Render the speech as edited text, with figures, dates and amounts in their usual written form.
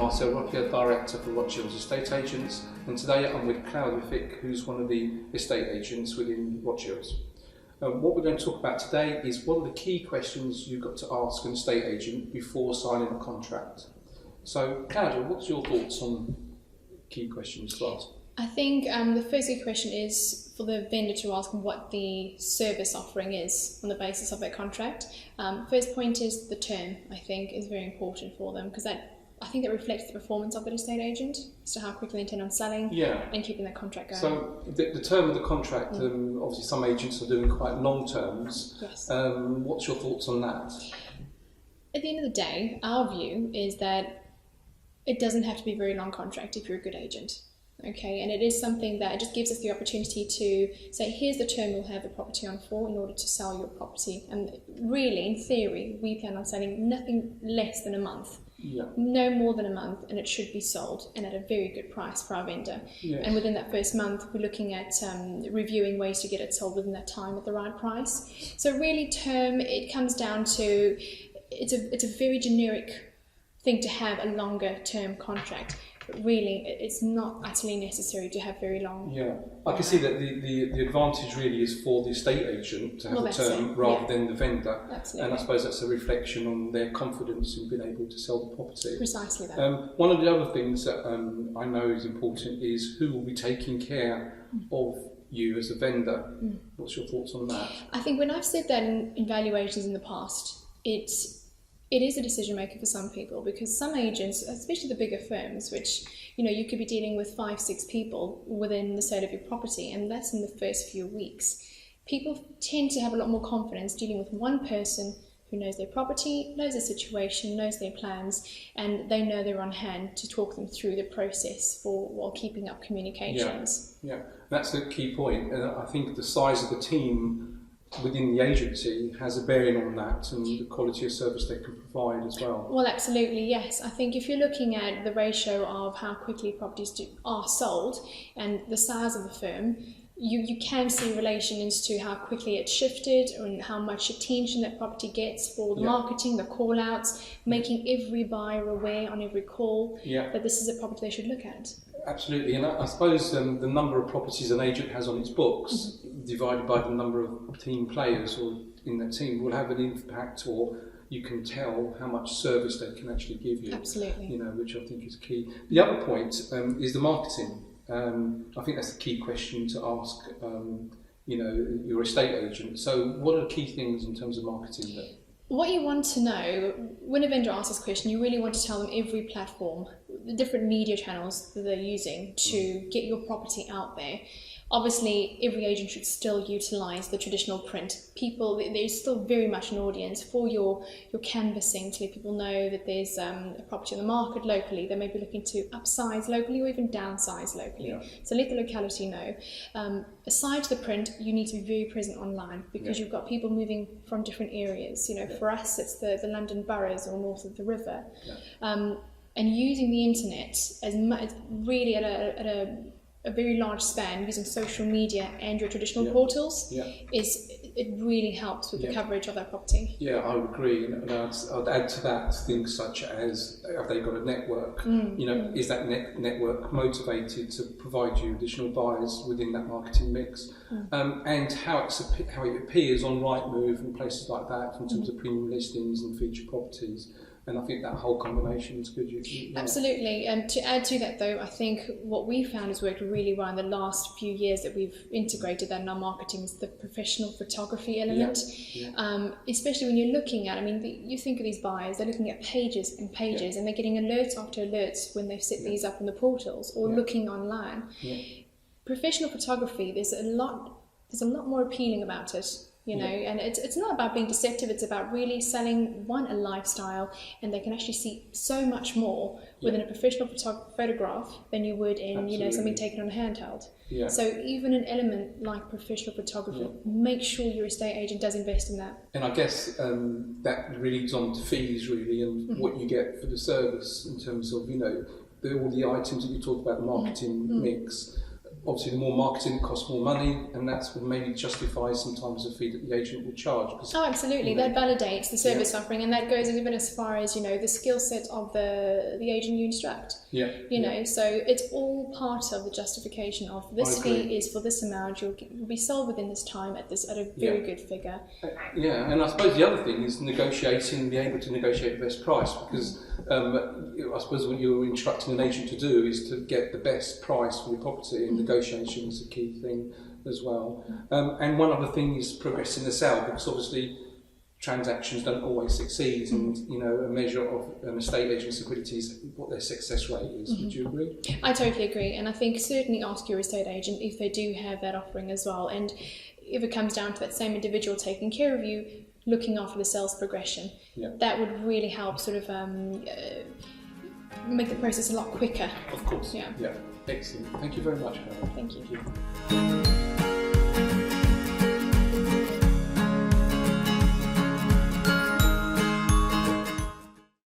Marcel Rochills, Director for Rochills Estate Agents, and today I'm with Claudia Fick, who's one of the estate agents within Rochills. What we're going to talk about today is what are the key questions you've got to ask an estate agent before signing a contract. So Claudia, what's your thoughts on key questions to ask? I think the first key question is for the vendor to ask what the service offering is on the basis of their contract. First point is the term, I think, is very important for them because I think that reflects the performance of the estate agent as to how quickly they intend on selling and keeping that contract going. So the term of the contract, obviously some agents are doing quite long terms. Yes. What's your thoughts on that? At the end of the day, our view is that it doesn't have to be a very long contract if you're a good agent. Okay, and it is something that just gives us the opportunity to say, here's the term you'll have the property on for in order to sell your property. And really, in theory, we plan on selling nothing less than a month. Yeah. No more than a month, and it should be sold and at a very good price for our vendor. Yes. And within that first month, we're looking at reviewing ways to get it sold within that time at the right price. So really, term, it comes down to, it's a very generic thing to have a longer term contract. But really, it's not utterly necessary to have very long. Yeah, I can see that the advantage really is for the estate agent to have a term rather than the vendor. Absolutely. And I suppose that's a reflection on their confidence in being able to sell the property. Precisely that. One of the other things that I know is important is who will be taking care of you as a vendor. What's your thoughts on that? I think when I've said that in valuations in the past, it is a decision maker for some people because some agents, especially the bigger firms, which you could be dealing with 5-6 people within the sale of your property, and that's in the first few weeks. People tend to have a lot more confidence dealing with one person who knows their property, knows their situation, knows their plans, and they know they're on hand to talk them through the process while keeping up communications. Yeah, that's the key point. I think the size of the team within the agency has a bearing on that and the quality of service they can provide as well. Well, absolutely, yes. I think if you're looking at the ratio of how quickly properties are sold and the size of the firm, you can see relation as to how quickly it's shifted and how much attention that property gets for the marketing, the call-outs, making every buyer aware on every call that this is a property they should look at. Absolutely, and I suppose the number of properties an agent has on its books divided by the number of team players or in that team will have an impact, or you can tell how much service they can actually give you. Absolutely. Which I think is key. The other point is the marketing. I think that's the key question to ask, your estate agent. So what are the key things in terms of marketing that? What you want to know, when a vendor asks this question, you really want to tell them every platform, the different media channels that they're using to get your property out there. Obviously, every agent should still utilise the traditional print. There's still very much an audience for your canvassing to let people know that there's a property on the market locally. They may be looking to upsize locally or even downsize locally. Yeah. So let the locality know. Aside to the print, you need to be very present online because you've got people moving from different areas. For us, it's the London boroughs or north of the river. Yeah. And using the internet as really at a very large span, using social media and your traditional portals, it really helps with the coverage of that property. Yeah, I would agree. And I'd add to that things such as, have they got a network? Is that network motivated to provide you additional buyers within that marketing mix? And how it appears on Rightmove and places like that in terms of premium listings and featured properties. And I think that whole combination is good. Absolutely. And to add to that, though, I think what we found has worked really well in the last few years that we've integrated that in our marketing is the professional photography element. Especially when you're looking at, you think of these buyers, they're looking at pages and pages, and they're getting alerts after alerts when they've set these up in the portals or looking online. Professional photography, there's a lot more appealing about it. And it's not about being deceptive, it's about really selling a lifestyle, and they can actually see so much more within a professional photograph than you would in something taken on a handheld. So even an element like professional photography, make sure your estate agent does invest in that. And I guess that really leads on to fees really, and what you get for the service in terms of all the items that you talked about, the marketing mix. obviously the more marketing costs more money, and that's what maybe justifies sometimes the fee that the agent will charge. Oh, absolutely. That validates the service offering, and that goes even as far as, the skill set of the agent you instruct. So it's all part of the justification of this fee is for this amount, you'll be sold within this time at a very good figure. And I suppose the other thing is being able to negotiate the best price, because I suppose what you're instructing an agent to do is to get the best price for your property, and negotiation is a key thing as well. And one other thing is progressing the sale, because obviously transactions don't always succeed, and a measure of an estate agent's liquidity is what their success rate is. Would you agree? I totally agree, and I think certainly ask your estate agent if they do have that offering as well, and if it comes down to that same individual taking care of you, looking after the sales progression, that would really help sort of make the process a lot quicker. Of course. Yeah. Excellent. Thank you very much, Helen. Thank you.